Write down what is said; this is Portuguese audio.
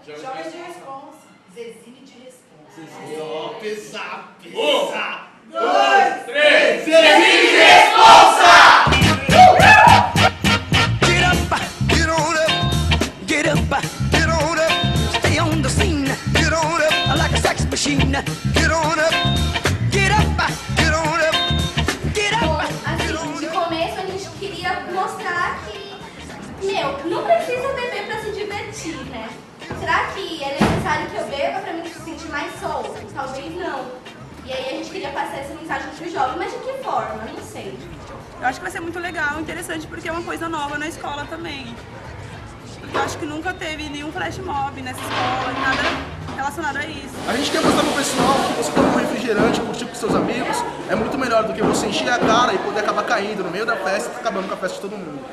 Jovens de responsa. Zezine de responsa. Pesado. 1, 2, 3. Zezine de responsa! Get up, get on up, get up, get on up, stay on the scene, get on up, like a sex machine, get on up, get up, get on up, get Bom, up. assim, de começo a gente queria mostrar que, não precisa beber pra se divertir, né? Será que é necessário que eu beba pra me sentir mais solto? Talvez não. E aí a gente queria passar essa mensagem pro jovem, mas de que forma? Não sei. Eu acho que vai ser muito legal, interessante, porque é uma coisa nova na escola também. Porque eu acho que nunca teve nenhum flash mob nessa escola, nada relacionado a isso. A gente quer mostrar pro pessoal que você tomar um refrigerante, curtir com seus amigos, é muito melhor do que você encher a cara e poder acabar caindo no meio da festa e acabando com a festa de todo mundo.